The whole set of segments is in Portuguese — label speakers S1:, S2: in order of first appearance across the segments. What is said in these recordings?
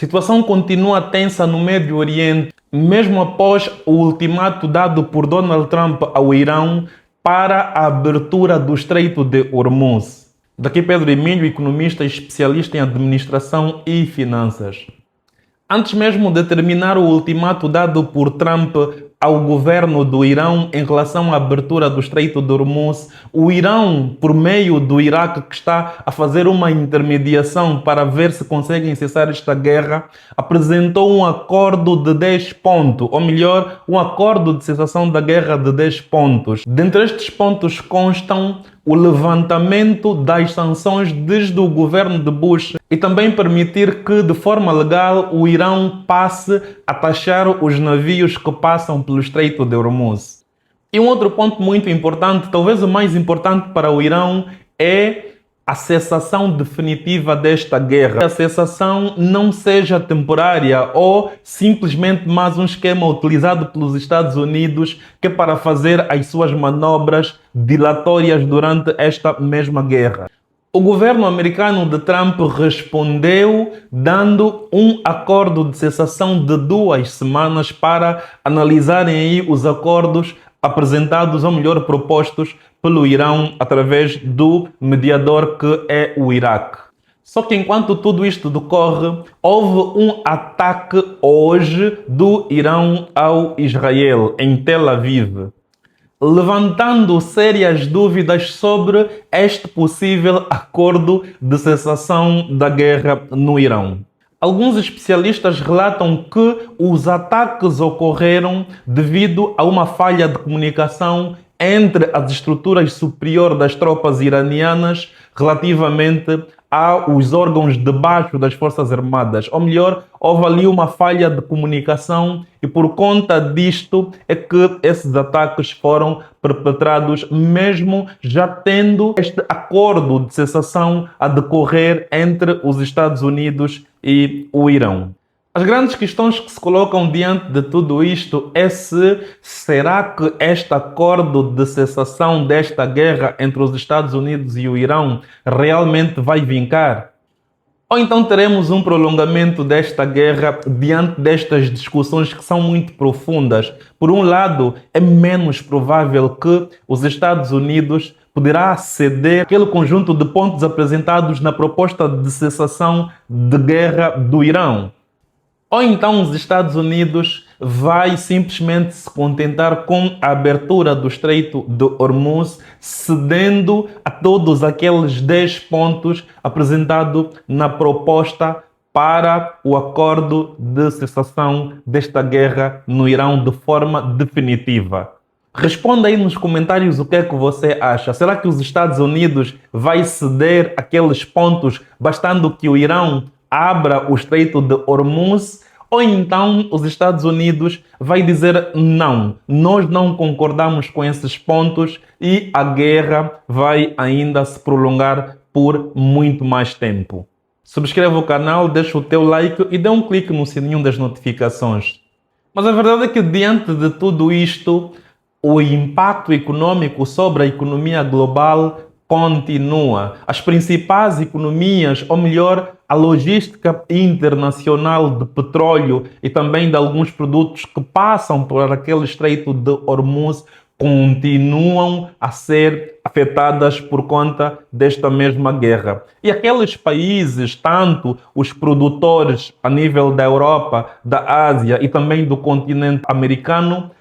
S1: situação continua tensa no Médio Oriente, mesmo após o ultimato dado por Donald Trump ao Irão para a abertura do Estreito de Hormuz. Daqui Pedro Emílio, economista e especialista em administração e finanças. Antes mesmo de terminar o ultimato dado por Trump ao governo do Irão em relação à abertura do Estreito de Hormuz, o Irão, por meio do Iraque, que está a fazer uma intermediação para ver se conseguem cessar esta guerra, apresentou um acordo de 10 pontos, ou melhor, um acordo de cessação da guerra de 10 pontos. Dentre estes pontos constam o levantamento das sanções desde o governo de Bush e também permitir que, de forma legal, o Irão passe a taxar os navios que passam pelo Estreito de Hormuz. E um outro ponto muito importante, talvez o mais importante para o Irão, é a cessação definitiva desta guerra. A cessação não seja temporária ou simplesmente mais um esquema utilizado pelos Estados Unidos que é para fazer as suas manobras dilatórias durante esta mesma guerra. O governo americano de Trump respondeu dando um acordo de cessação de 2 semanas para analisarem aí os acordos apresentados, ou melhor, propostos pelo Irão através do mediador que é o Iraque. Só que enquanto tudo isto decorre, houve um ataque hoje do Irão ao Israel, em Tel Aviv, levantando sérias dúvidas sobre este possível acordo de cessação da guerra no Irão. Alguns especialistas relatam que os ataques ocorreram devido a uma falha de comunicação entre as estruturas superiores das tropas iranianas relativamente aos órgãos de baixo das Forças Armadas. Ou melhor, houve ali uma falha de comunicação e por conta disto é que esses ataques foram perpetrados, mesmo já tendo este acordo de cessação a decorrer entre os Estados Unidos e o Irão. As grandes questões que se colocam diante de tudo isto é se será que este acordo de cessação desta guerra entre os Estados Unidos e o Irão realmente vai vincar? Ou então teremos um prolongamento desta guerra diante destas discussões que são muito profundas. Por um lado, é menos provável que os Estados Unidos poderá ceder aquele conjunto de pontos apresentados na proposta de cessação de guerra do Irão. Ou então os Estados Unidos vai simplesmente se contentar com a abertura do Estreito de Hormuz, cedendo a todos aqueles 10 pontos apresentados na proposta para o acordo de cessação desta guerra no Irão de forma definitiva. Responda aí nos comentários o que é que você acha. Será que os Estados Unidos vai ceder aqueles pontos bastando que o Irão abra o Estreito de Hormuz? Ou então os Estados Unidos vai dizer não, nós não concordamos com esses pontos e a guerra vai ainda se prolongar por muito mais tempo. Subscreva o canal, deixa o teu like e dê um clique no sininho das notificações. Mas a verdade é que diante de tudo isto, o impacto econômico sobre a economia global continua. As principais economias, ou melhor, a logística internacional de petróleo e também de alguns produtos que passam por aquele Estreito de Hormuz continuam a ser afetadas por conta desta mesma guerra. E aqueles países, tanto os produtores a nível da Europa, da Ásia e também do continente americano,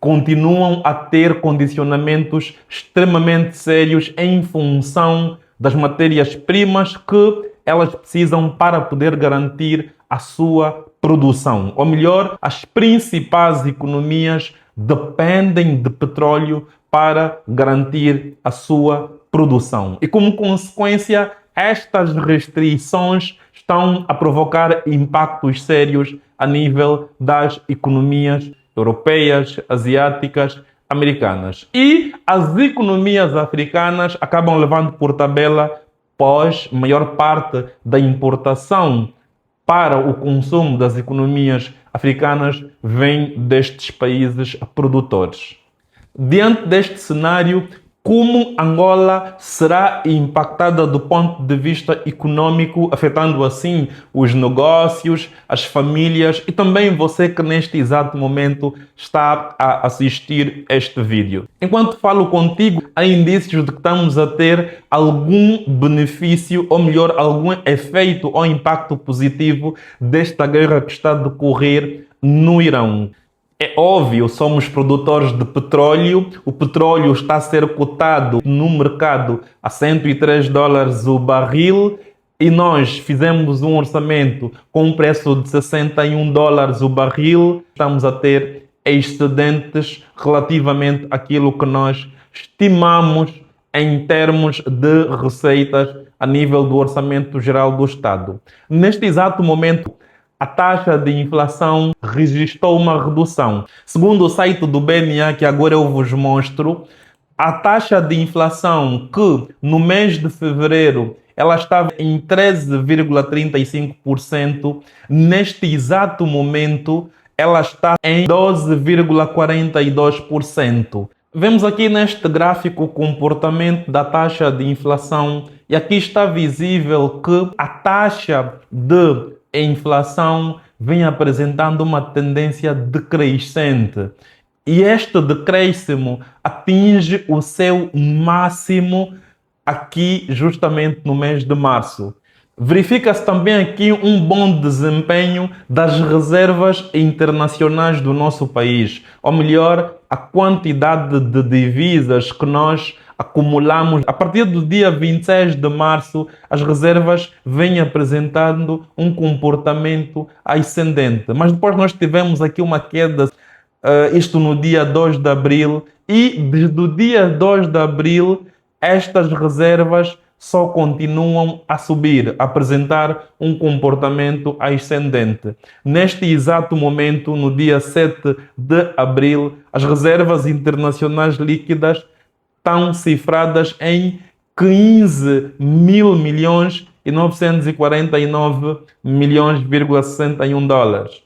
S1: continuam a ter condicionamentos extremamente sérios em função das matérias-primas que elas precisam para poder garantir a sua produção. Ou melhor, as principais economias dependem de petróleo para garantir a sua produção. E como consequência, estas restrições estão a provocar impactos sérios a nível das economias europeias, asiáticas, americanas. E as economias africanas acabam levando por tabela, pois maior parte da importação para o consumo das economias africanas vem destes países produtores. Diante deste cenário, como Angola será impactada do ponto de vista econômico, afetando assim os negócios, as famílias e também você que neste exato momento está a assistir este vídeo. Enquanto falo contigo, há indícios de que estamos a ter algum benefício, ou melhor, algum efeito ou impacto positivo desta guerra que está a decorrer no Irão. É óbvio, somos produtores de petróleo, o petróleo está a ser cotado no mercado a 103 dólares o barril e nós fizemos um orçamento com um preço de 61 dólares o barril. Estamos a ter excedentes relativamente àquilo que nós estimamos em termos de receitas a nível do orçamento geral do Estado. Neste exato momento, a taxa de inflação registrou uma redução. Segundo o site do BNA, que agora eu vos mostro, a taxa de inflação que no mês de fevereiro ela estava em 13,35%, neste exato momento ela está em 12,42%. Vemos aqui neste gráfico o comportamento da taxa de inflação e aqui está visível que a taxa de inflação vem apresentando uma tendência decrescente. E este decréscimo atinge o seu máximo aqui justamente no mês de março. Verifica-se também aqui um bom desempenho das reservas internacionais do nosso país, ou melhor, a quantidade de divisas que nós acumulamos. A partir do dia 26 de março, as reservas vêm apresentando um comportamento ascendente. Mas depois nós tivemos aqui uma queda, isto no dia 2 de abril, e desde o dia 2 de abril, estas reservas só continuam a subir, a apresentar um comportamento ascendente. Neste exato momento, no dia 7 de abril, as reservas internacionais líquidas estão cifradas em 15 mil milhões e 949 milhões,61 dólares.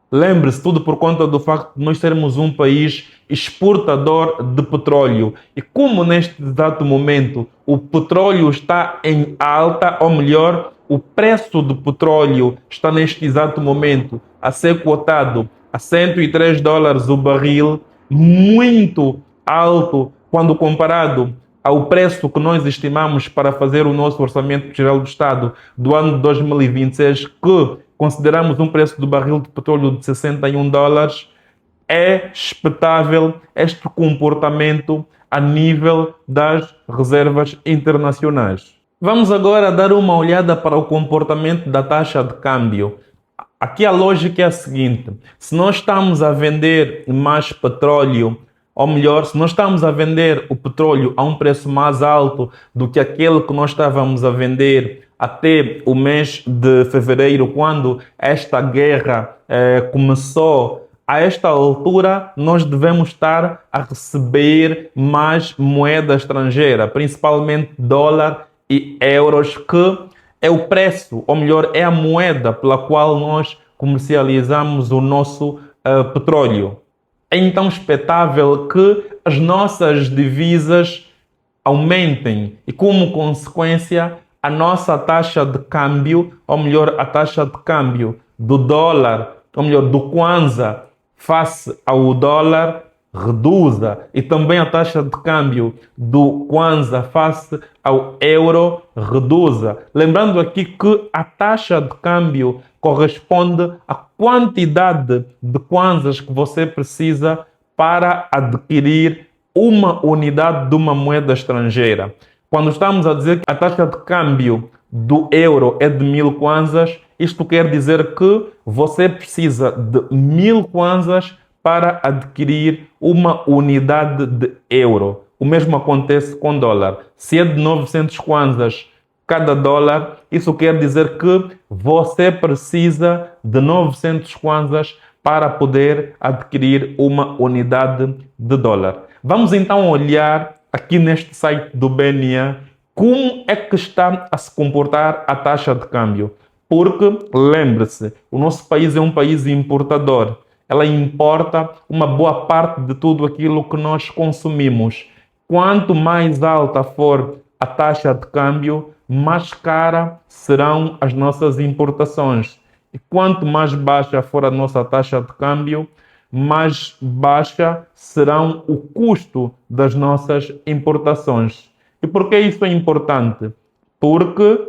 S1: Lembre-se, tudo por conta do facto de nós sermos um país exportador de petróleo. E como neste exato momento o petróleo está em alta, ou melhor, o preço do petróleo está neste exato momento a ser cotado a 103 dólares o barril, muito alto quando comparado ao preço que nós estimamos para fazer o nosso Orçamento Geral do Estado do ano de 2026, que consideramos um preço do barril de petróleo de 61 dólares, é expectável este comportamento a nível das reservas internacionais. Vamos agora dar uma olhada para o comportamento da taxa de câmbio. Aqui a lógica é a seguinte: se nós estamos a vender mais petróleo, ou melhor, se nós estamos a vender o petróleo a um preço mais alto do que aquele que nós estávamos a vender até o mês de fevereiro, quando esta guerra começou, a esta altura nós devemos estar a receber mais moeda estrangeira, principalmente dólar e euros, que é o preço, ou melhor, é a moeda pela qual nós comercializamos o nosso petróleo. É então expectável que as nossas divisas aumentem e, como consequência, a nossa taxa de câmbio, ou melhor, a taxa de câmbio do dólar, ou melhor, do Kwanza face ao dólar reduza, e também a taxa de câmbio do Kwanza face ao euro reduza. Lembrando aqui que a taxa de câmbio corresponde à quantidade de Kwanzas que você precisa para adquirir uma unidade de uma moeda estrangeira. Quando estamos a dizer que a taxa de câmbio do euro é de 1000 Kwanzas, isto quer dizer que você precisa de 1000 Kwanzas para adquirir uma unidade de euro. O mesmo acontece com dólar. Se é de 900 Kwanzas cada dólar, isso quer dizer que você precisa de 900 Kwanzas para poder adquirir uma unidade de dólar. Vamos então olhar aqui neste site do BNA como é que está a se comportar a taxa de câmbio. Porque, lembre-se, o nosso país é um país importador. Ela importa uma boa parte de tudo aquilo que nós consumimos. Quanto mais alta for a taxa de câmbio, mais cara serão as nossas importações. E quanto mais baixa for a nossa taxa de câmbio, mais baixa serão o custo das nossas importações. E por que isso é importante? Porque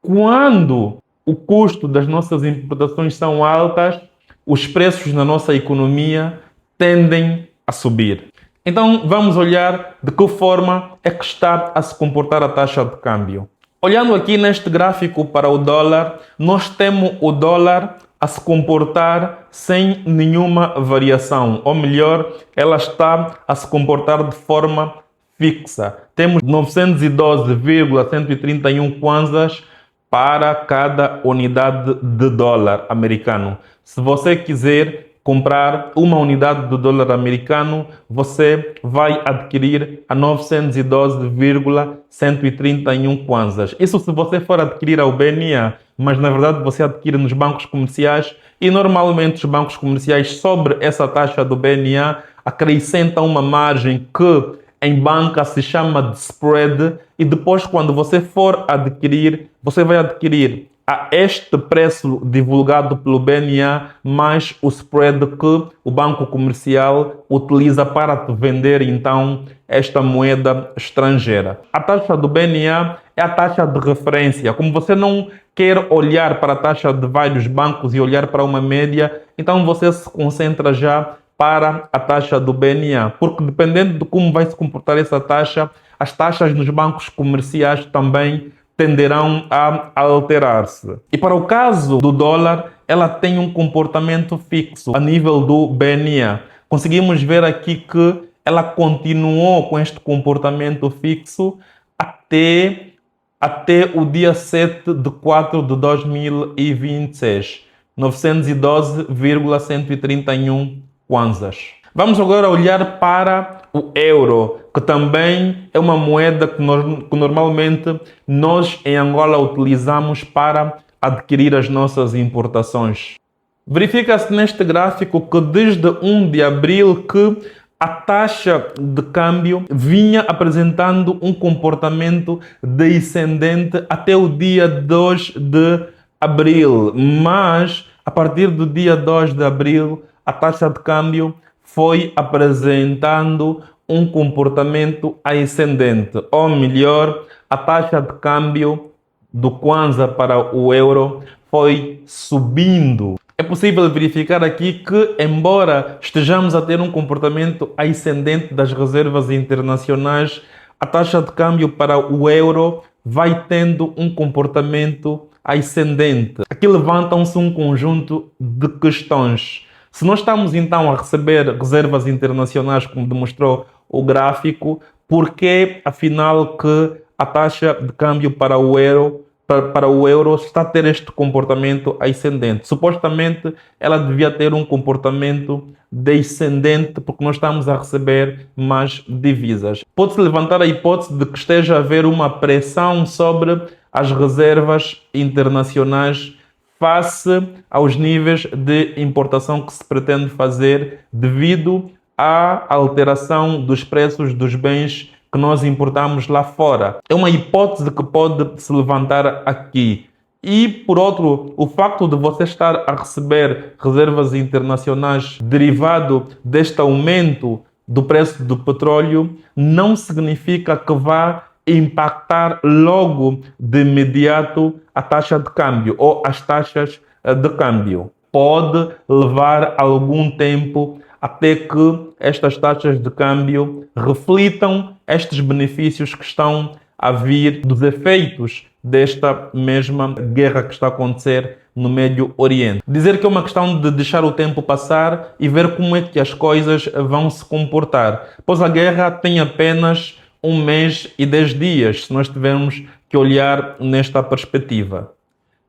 S1: quando o custo das nossas importações são altas, os preços na nossa economia tendem a subir. Então vamos olhar de que forma é que está a se comportar a taxa de câmbio. Olhando aqui neste gráfico para o dólar, nós temos o dólar a se comportar sem nenhuma variação, ou melhor, ela está a se comportar de forma fixa. Temos 912,131 kwanzas para cada unidade de dólar americano. Se você quiser comprar uma unidade de dólar americano, você vai adquirir a 912,131 kwanzas. Isso se você for adquirir ao BNA, mas na verdade você adquire nos bancos comerciais e normalmente os bancos comerciais sobre essa taxa do BNA acrescentam uma margem que em banca se chama de spread e depois quando você for adquirir, você vai adquirir a este preço divulgado pelo BNA mais o spread que o banco comercial utiliza para te vender então esta moeda estrangeira. A taxa do BNA é a taxa de referência. Como você não quer olhar para a taxa de vários bancos e olhar para uma média, então você se concentra já para a taxa do BNA, porque dependendo de como vai se comportar essa taxa, as taxas nos bancos comerciais também tenderão a alterar-se. E para o caso do dólar, ela tem um comportamento fixo a nível do BNA. Conseguimos ver aqui que ela continuou com este comportamento fixo até o dia 7 de 4 de 2026. 912,131 kwanzas. Vamos agora olhar para o euro, que também é uma moeda que normalmente nós em Angola utilizamos para adquirir as nossas importações. Verifica-se neste gráfico que desde 1 de abril que a taxa de câmbio vinha apresentando um comportamento descendente até o dia 2 de abril, mas a partir do dia 2 de abril a taxa de câmbio foi apresentando um comportamento ascendente, ou melhor, a taxa de câmbio do kwanza para o euro foi subindo. É possível verificar aqui que, embora estejamos a ter um comportamento ascendente das reservas internacionais, a taxa de câmbio para o euro vai tendo um comportamento ascendente. Aqui levantam-se um conjunto de questões. Se nós estamos então a receber reservas internacionais, como demonstrou o gráfico, por que afinal que a taxa de câmbio para o euro está a ter este comportamento ascendente? Supostamente ela devia ter um comportamento descendente porque nós estamos a receber mais divisas. Pode-se levantar a hipótese de que esteja a haver uma pressão sobre as reservas internacionais face aos níveis de importação que se pretende fazer devido à alteração dos preços dos bens que nós importamos lá fora. É uma hipótese que pode se levantar aqui. E, por outro, o facto de você estar a receber reservas internacionais derivado deste aumento do preço do petróleo não significa que vá impactar logo de imediato a taxa de câmbio ou as taxas de câmbio. Pode levar algum tempo até que estas taxas de câmbio reflitam estes benefícios que estão a vir dos efeitos desta mesma guerra que está a acontecer no Médio Oriente. Dizer que é uma questão de deixar o tempo passar e ver como é que as coisas vão se comportar. Pois a guerra tem apenas 1 mês e 10 dias, se nós tivermos que olhar nesta perspectiva.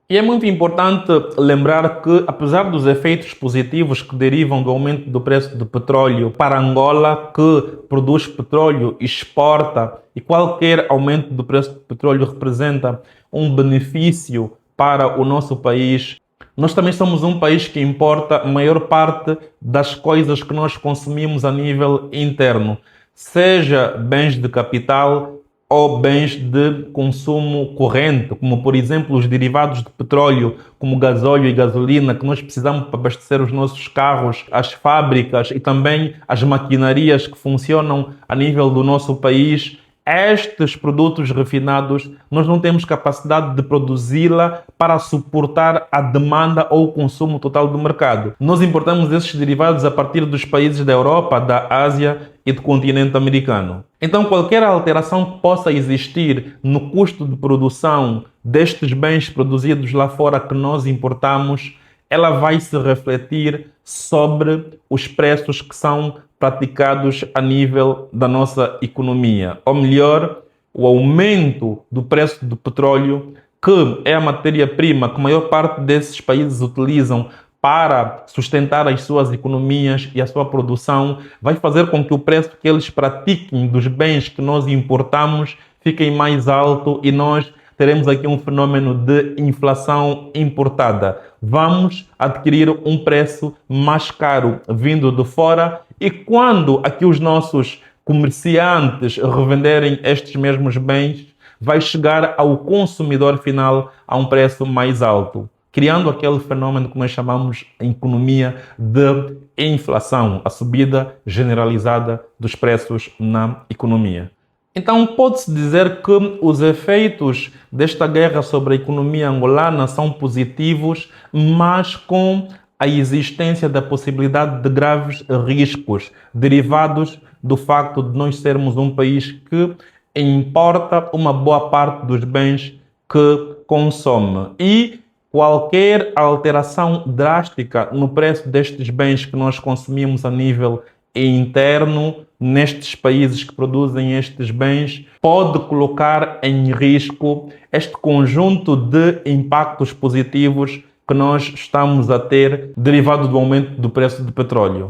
S1: E é muito importante lembrar que, apesar dos efeitos positivos que derivam do aumento do preço do petróleo para Angola, que produz petróleo, exporta, e qualquer aumento do preço do petróleo representa um benefício para o nosso país, nós também somos um país que importa a maior parte das coisas que nós consumimos a nível interno. seja bens de capital ou bens de consumo corrente, como por exemplo os derivados de petróleo, como gasóleo e gasolina, que nós precisamos para abastecer os nossos carros, as fábricas e também as maquinarias que funcionam a nível do nosso país. Estes produtos refinados, nós não temos capacidade de produzi-la para suportar a demanda ou o consumo total do mercado. Nós importamos esses derivados a partir dos países da Europa, da Ásia e do continente americano. Então, qualquer alteração que possa existir no custo de produção destes bens produzidos lá fora que nós importamos, ela vai se refletir sobre os preços que são praticados a nível da nossa economia. Ou melhor, o aumento do preço do petróleo, que é a matéria-prima que a maior parte desses países utilizam para sustentar as suas economias e a sua produção, vai fazer com que o preço que eles pratiquem dos bens que nós importamos fiquem mais alto e nós teremos aqui um fenômeno de inflação importada. Vamos adquirir um preço mais caro vindo de fora e quando aqui os nossos comerciantes revenderem estes mesmos bens, vai chegar ao consumidor final a um preço mais alto, criando aquele fenômeno que nós chamamos em economia de inflação, a subida generalizada dos preços na economia. Então, pode-se dizer que os efeitos desta guerra sobre a economia angolana são positivos, mas com a existência da possibilidade de graves riscos derivados do facto de nós sermos um país que importa uma boa parte dos bens que consome. E qualquer alteração drástica no preço destes bens que nós consumimos a nível interno, nestes países que produzem estes bens, pode colocar em risco este conjunto de impactos positivos que nós estamos a ter derivado do aumento do preço do petróleo.